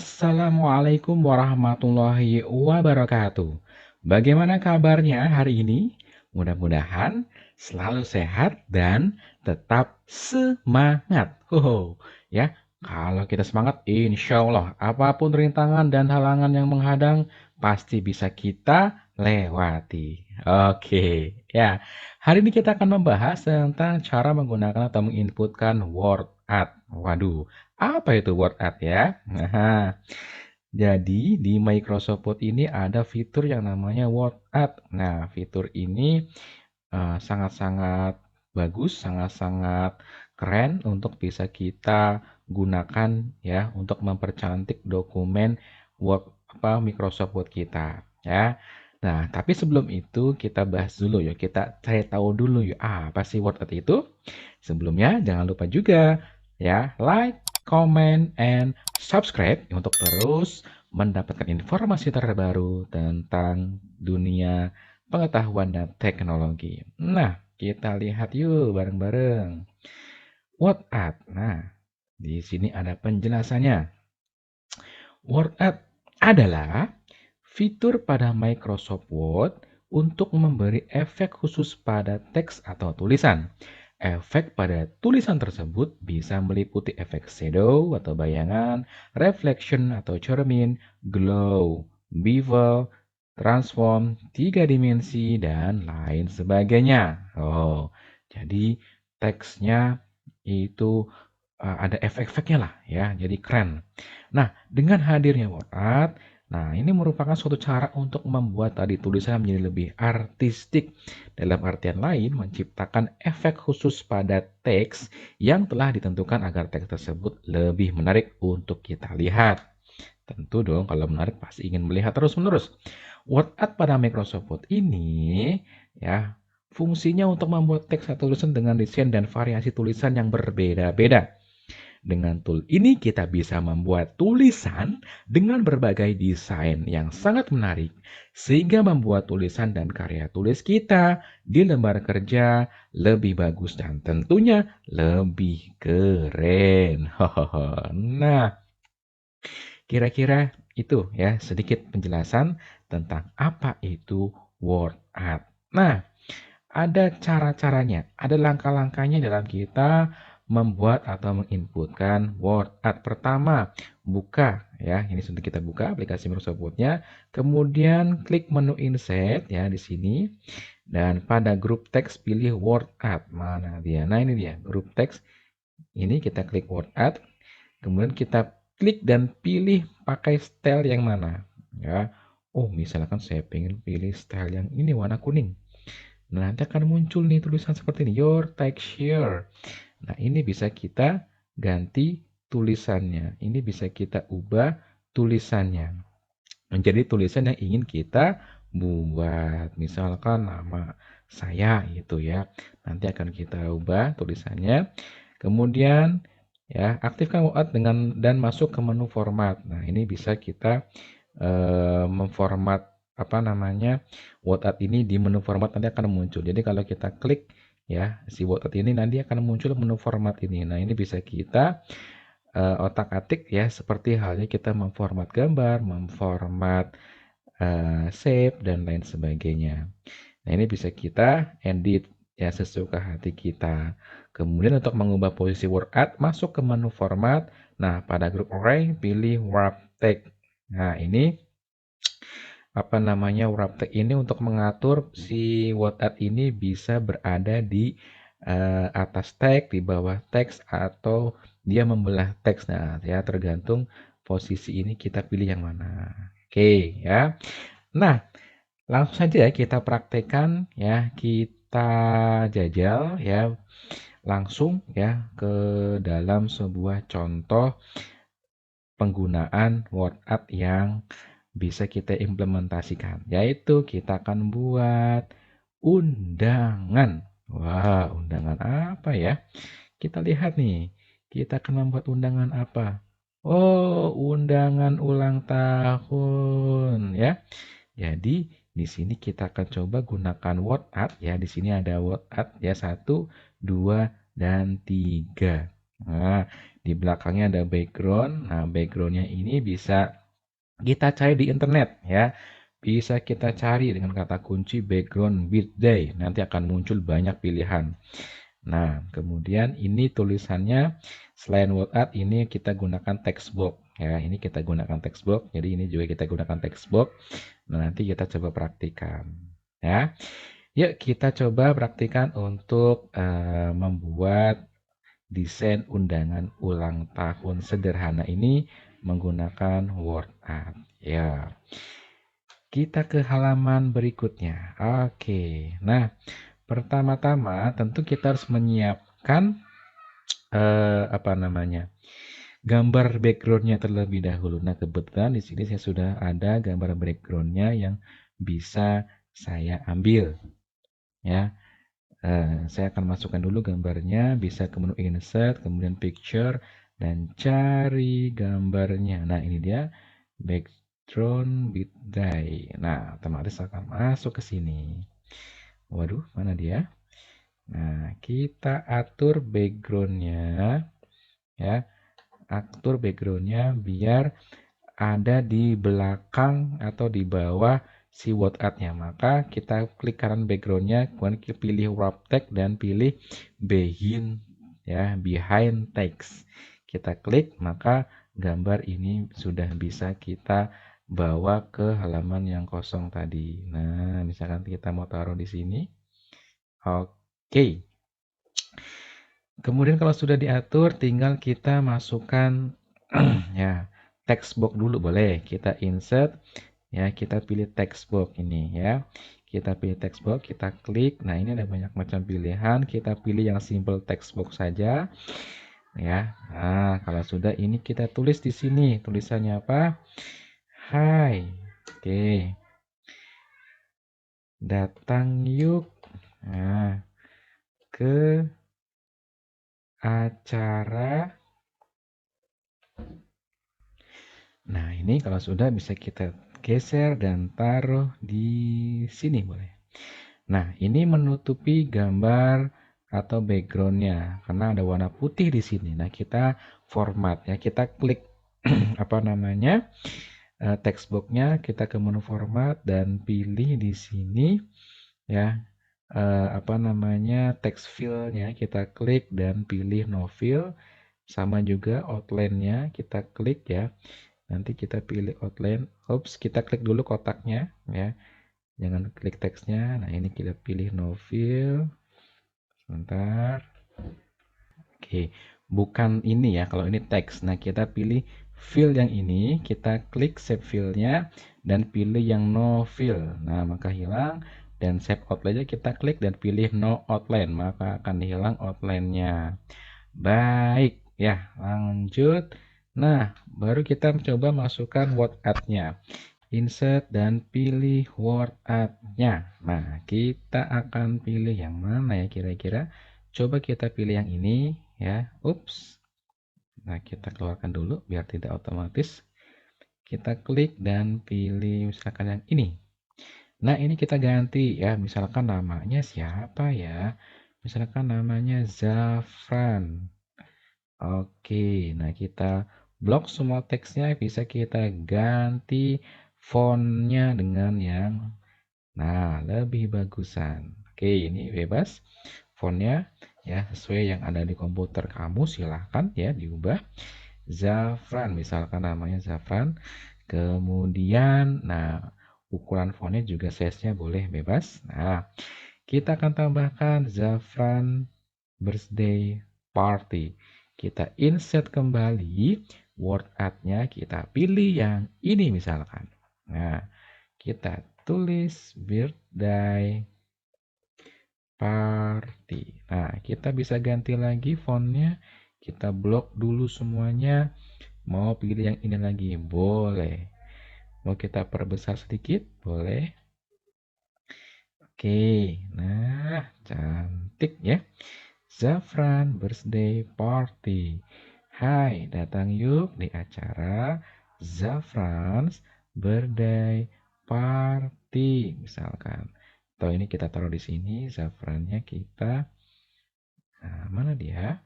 Assalamualaikum warahmatullahi wabarakatuh. Bagaimana kabarnya hari ini? Mudah-mudahan selalu sehat dan tetap semangat. Ya, kalau kita semangat, insya Allah apapun rintangan dan halangan yang menghadang pasti bisa kita lewati. Oke, ya. Hari ini kita akan membahas tentang cara menggunakan atau menginputkan word art. Waduh, apa itu word art ya? Nah, jadi di Microsoft Word ini ada fitur yang namanya word art. Nah, fitur ini sangat-sangat bagus, sangat-sangat keren untuk bisa kita gunakan ya untuk mempercantik dokumen Word Microsoft Word kita ya. Nah, tapi sebelum itu kita bahas dulu yuk, kita cari tahu dulu yuk apa sih Word art itu? Sebelumnya jangan lupa juga ya like, comment, and subscribe untuk terus mendapatkan informasi terbaru tentang dunia pengetahuan dan teknologi. Nah, kita lihat yuk bareng-bareng. Word art. Nah, di sini ada penjelasannya. Word art adalah fitur pada Microsoft Word untuk memberi efek khusus pada teks atau tulisan. Efek pada tulisan tersebut bisa meliputi efek shadow atau bayangan, reflection atau cermin, glow, bevel, transform, tiga dimensi, dan lain sebagainya. Jadi teksnya itu ada efek-efeknya lah ya, jadi keren. Nah, dengan hadirnya word art, nah ini merupakan suatu cara untuk membuat tadi tulisan menjadi lebih artistik. Dalam artian lain, menciptakan efek khusus pada teks yang telah ditentukan agar teks tersebut lebih menarik untuk kita lihat. Tentu dong, kalau menarik pasti ingin melihat terus-menerus. Word art pada Microsoft Word ini ya fungsinya untuk membuat teks atau tulisan dengan desain dan variasi tulisan yang berbeda-beda. Dengan tool ini kita bisa membuat tulisan dengan berbagai desain yang sangat menarik sehingga membuat tulisan dan karya tulis kita di lembar kerja lebih bagus dan tentunya lebih keren. Nah, kira-kira itu ya sedikit penjelasan tentang apa itu word art. Nah, ada cara-caranya, ada langkah-langkahnya dalam kita membuat atau menginputkan word art. Pertama, buka ya. Ini sudah kita buka aplikasi Microsoft Word-nya. Kemudian klik menu insert ya di sini dan pada grup teks pilih word art. Mana dia? Nah, ini dia, grup teks. Ini kita klik word art. Kemudian kita klik dan pilih pakai style yang mana ya. Oh, misalkan saya pengen pilih style yang ini warna kuning. Nah, nanti akan muncul nih tulisan seperti ini, your texture. Nah, ini bisa kita ganti tulisannya. Ini bisa kita ubah tulisannya menjadi tulisan yang ingin kita buat. Misalkan nama saya gitu ya. Nanti akan kita ubah tulisannya. Kemudian ya, aktifkan WordArt dengan dan masuk ke menu format. Nah, ini bisa kita memformat apa namanya WordArt ini di menu format nanti akan muncul. Jadi kalau kita klik ya si WordArt ini nanti akan muncul menu format ini. Nah, ini bisa kita otak-atik ya seperti halnya kita memformat gambar, memformat shape dan lain sebagainya. Nah, ini bisa kita edit ya sesuka hati kita. Kemudian untuk mengubah posisi word art masuk ke menu format. Nah, pada grup array pilih wrap text. Nah, ini apa namanya wrap text ini untuk mengatur si word art ini bisa berada di atas teks, di bawah teks atau dia membelah teks. Nah, ya tergantung posisi ini kita pilih yang mana. Oke, ya. Nah, langsung saja ya kita praktekkan ya, kita jajal ya langsung ya ke dalam sebuah contoh penggunaan word art yang bisa kita implementasikan, yaitu kita akan buat undangan. Wah, undangan apa ya? Kita lihat nih, kita akan membuat undangan apa? Oh, undangan ulang tahun ya. Jadi di sini kita akan coba gunakan word art ya. Di sini ada word art ya 1, 2, dan 3. Nah, Di belakangnya ada background. Nah, backgroundnya ini bisa kita cari di internet ya. Bisa kita cari dengan kata kunci background birthday. Nanti akan muncul banyak pilihan. Nah, kemudian ini tulisannya selain word art ini kita gunakan text box ya. Ini kita gunakan text box. Jadi ini juga kita gunakan text box. Nah, nanti kita coba praktikan ya. Yuk kita coba praktikan untuk membuat desain undangan ulang tahun sederhana ini menggunakan word art ya. Kita ke halaman berikutnya. Oke. Nah, pertama-tama tentu kita harus menyiapkan apa namanya? Gambar backgroundnya terlebih dahulu. Nah, kebetulan di sini saya sudah ada gambar backgroundnya yang bisa saya ambil ya. Saya akan masukkan dulu gambarnya, bisa ke menu insert, kemudian picture, dan cari gambarnya. Nah, ini dia background birthday. Nah, otomatis akan masuk ke sini. Waduh, mana dia? Nah, kita atur backgroundnya ya. Atur backgroundnya biar ada di belakang atau di bawah si word art-nya. Maka kita klik kanan backgroundnya, kemudian kita pilih wrap text dan pilih behind ya, behind text. Kita klik, maka gambar ini sudah bisa kita bawa ke halaman yang kosong tadi. Nah, misalkan kita mau taruh di sini. Oke. Kemudian kalau sudah diatur, tinggal kita masukkan ya text box dulu boleh. Kita insert ya, kita pilih text box ini ya. Kita pilih text box, kita klik. Nah, ini ada banyak macam pilihan. Kita pilih yang simple text box saja ya. Nah, kalau sudah ini kita tulis di sini. Tulisannya apa? Hai. Oke. Datang yuk. Nah, ke acara. Nah, ini kalau sudah bisa kita geser dan taruh di sini boleh. Nah, ini menutupi gambar atau backgroundnya karena ada warna putih di sini. Nah, kita format ya, kita klik apa namanya text box-nya, kita ke menu format dan pilih di sini ya apa namanya text fill-nya, kita klik dan pilih no fill. Sama juga outline-nya kita klik ya. Nanti kita pilih outline. Oops, kita klik dulu kotaknya ya. Jangan klik teksnya. Nah, ini kita pilih no fill. Sebentar. Oke, bukan ini ya. Kalau ini teks. Nah, kita pilih fill yang ini. Kita klik save fill-nya dan pilih yang no fill. Nah, maka hilang. Dan save outline-nya kita klik dan pilih no outline. Maka akan hilang outline-nya. Baik, ya lanjut. Nah, baru kita coba masukkan word art-nya. Insert dan pilih word art-nya. Nah, kita akan pilih yang mana ya kira-kira? Coba kita pilih yang ini ya. Ups. Nah, kita keluarkan dulu biar tidak otomatis. Kita klik dan pilih misalkan yang ini. Nah, ini kita ganti ya. Misalkan namanya siapa ya? Misalkan namanya Zafran. Oke, nah kita blok semua teksnya, bisa kita ganti fontnya dengan yang lebih bagusan. Oke, ini bebas fontnya ya, sesuai yang ada di komputer kamu, silahkan ya diubah. Zafran, misalkan namanya Zafran. Kemudian ukuran fontnya juga size-nya boleh bebas. Nah, kita akan tambahkan Zafran birthday party. Kita insert kembali word art-nya, kita pilih yang ini misalkan. Nah, kita tulis birthday party. Nah, kita bisa ganti lagi fontnya. Kita blok dulu semuanya. Mau pilih yang ini lagi? Boleh. Mau kita perbesar sedikit? Boleh. Oke, nah cantik ya. Zafran birthday party. Hai, datang yuk di acara Zafran's birthday party misalkan. Atau ini kita taruh di sini, Zafrannya kita. Nah, mana dia?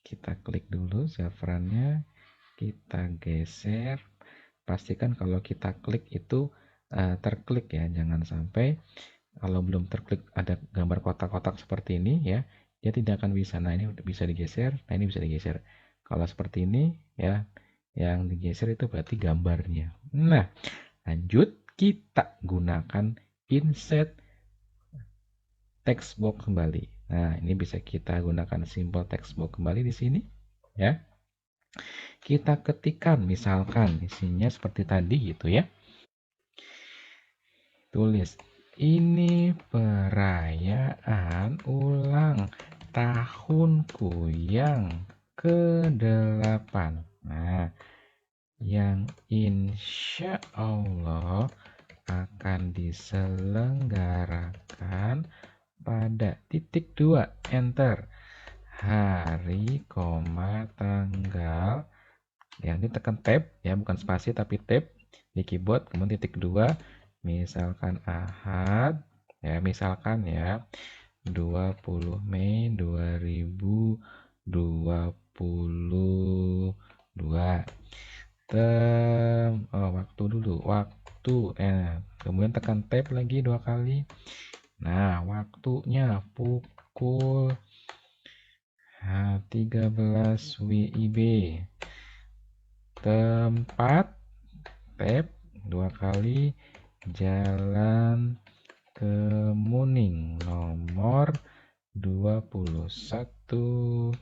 Kita klik dulu zafrannya, kita geser. Pastikan kalau kita klik itu terklik ya, jangan sampai kalau belum terklik ada gambar kotak-kotak seperti ini ya, dia tidak akan bisa. Nah, ini bisa digeser, nah ini bisa digeser. Kalau seperti ini ya, yang digeser itu berarti gambarnya. Nah, lanjut kita gunakan insert text box kembali. Nah, ini bisa kita gunakan simbol text box kembali di sini ya. Kita ketikkan misalkan isinya seperti tadi gitu ya. Tulis, ini perayaan ulang tahunku yang ke-8. Nah, yang insya Allah akan diselenggarakan pada titik 2, enter. Hari, tanggal. Ya, ini tekan tab ya, bukan spasi tapi tab di keyboard, kemudian titik 2, misalkan Ahad ya, misalkan ya 20 Mei 2022. Waktu dulu, waktu kemudian tekan tab lagi 2 kali. Nah, waktunya pukul 13 WIB. Tempat tab 2 kali, Jalan Kemuning nomor 21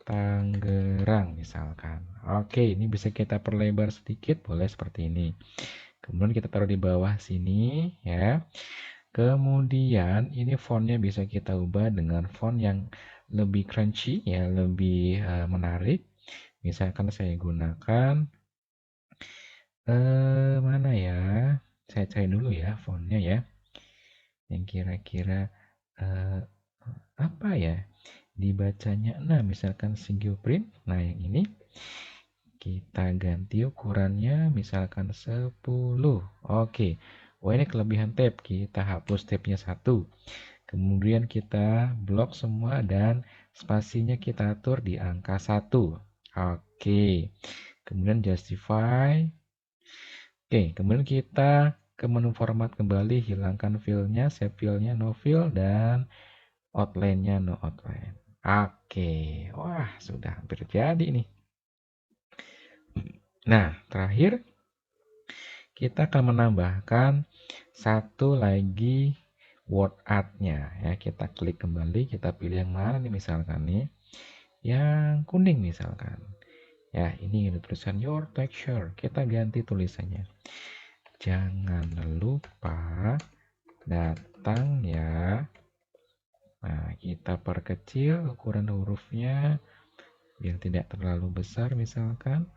Tangerang misalkan. Oke, ini bisa kita perlebar sedikit, boleh seperti ini. Kemudian kita taruh di bawah sini ya. Kemudian ini fontnya bisa kita ubah dengan font yang lebih crunchy ya, lebih menarik. Misalkan saya gunakan mana ya? Saya cari dulu ya fontnya ya. Yang kira-kira apa ya? Dibacanya. Nah, misalkan single print. Nah, yang ini kita ganti ukurannya misalkan 10. Oke. Oh, ini kelebihan tab. Kita hapus tabnya 1. Kemudian kita blok semua dan spasinya kita atur di angka 1. Oke. Kemudian justify. Oke, kemudian kita ke menu format kembali, hilangkan filenya, save filenya, no fill, dan outline-nya no outline. Oke, wah sudah hampir jadi nih. Nah, terakhir kita akan menambahkan satu lagi word art-nya ya. Kita klik kembali, kita pilih yang mana nih misalkan nih. Yang kuning misalkan. Ya, ini ada tulisan your texture. Kita ganti tulisannya. Jangan lupa datang ya. Nah, kita perkecil ukuran hurufnya biar tidak terlalu besar misalkan.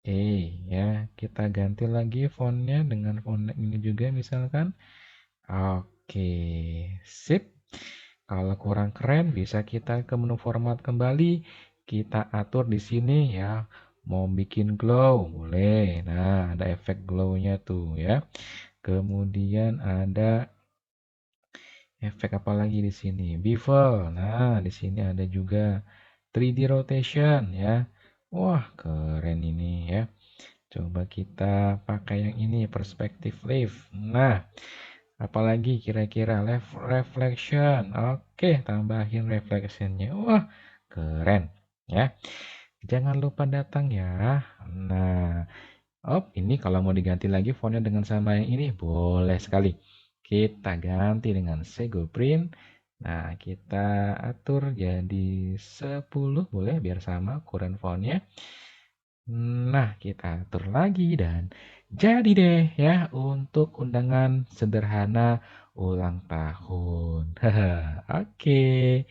Ya, kita ganti lagi fontnya dengan font ini juga misalkan. Oke, sip. Kalau kurang keren bisa kita ke menu format kembali. Kita atur di sini ya. Mau bikin glow boleh. Nah, ada efek glow-nya tuh ya. Kemudian ada efek apa lagi di sini? Bevel. Nah, di sini ada juga 3D rotation ya. Wah, keren ini ya. Coba kita pakai yang ini, perspective lift. Nah, apalagi kira-kira reflection. Oke, tambahin reflectionnya. Wah, keren ya. Jangan lupa datang ya. Nah, ini kalau mau diganti lagi fontnya dengan sama yang ini, boleh sekali. Kita ganti dengan Sego Print. Nah, kita atur jadi 10, boleh biar sama ukuran fontnya. Nah, kita atur lagi dan jadi deh ya untuk undangan sederhana ulang tahun. Oke.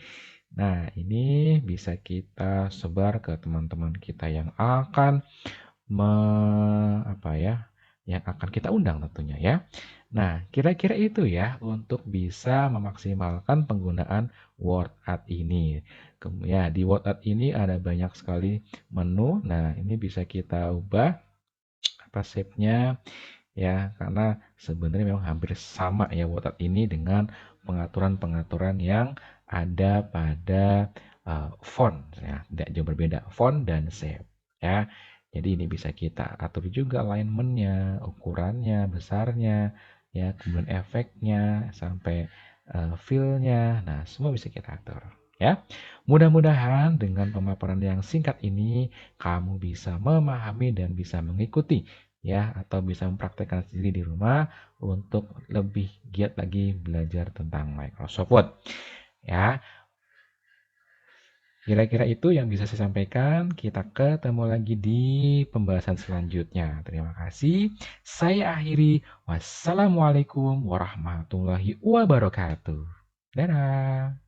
Nah, ini bisa kita sebar ke teman-teman kita yang akan apa ya, yang akan kita undang tentunya ya. Nah, kira-kira itu ya untuk bisa memaksimalkan penggunaan word art ini. Ya, di word art ini ada banyak sekali menu. Nah, ini bisa kita ubah apa shape-nya ya, karena sebenarnya memang hampir sama ya word art ini dengan pengaturan-pengaturan yang ada pada font ya, tidak jauh berbeda font dan shape ya. Jadi ini bisa kita atur juga alignment-nya, ukurannya, besarnya, ya, kemudian efeknya sampai feel-nya. Nah, semua bisa kita atur ya. Mudah-mudahan dengan pemaparan yang singkat ini kamu bisa memahami dan bisa mengikuti ya atau bisa mempraktekkan sendiri di rumah untuk lebih giat lagi belajar tentang Microsoft Word. Ya, kira-kira itu yang bisa saya sampaikan. Kita ketemu lagi di pembahasan selanjutnya. Terima kasih. Saya akhiri. Wassalamualaikum warahmatullahi wabarakatuh. Dadah.